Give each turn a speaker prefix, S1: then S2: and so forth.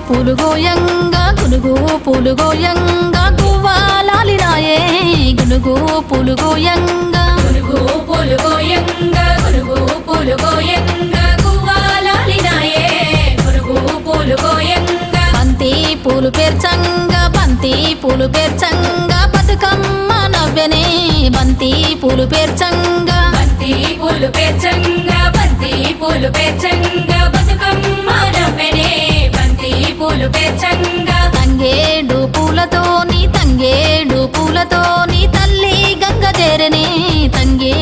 S1: పూలు గోయంగా గునుగు పూలు గోయంగా గువ్వాలాలినాయే గునుగు పూలు గోయంగా
S2: గునుగు పూలు గోయంగా గునుగు పూలు గోయంగా గువ్వాలాలినాయే గునుగు పూలు గోయంగా
S1: బంతి పూలు పేర్చంగా బంతి పూలు పేర్చంగా బతుకమ్మ నవ్వెనే బంతి పూలు పేర్చంగా
S2: బంతి పూలు పేర్చంగా బంతి పూలు పేర్చంగా బతుకమ్మ నవ్వెనే బంతి పూలు పేర్చంగా
S1: తంగేడు పూలతోని తల్లి గంగ చేరనే తంగే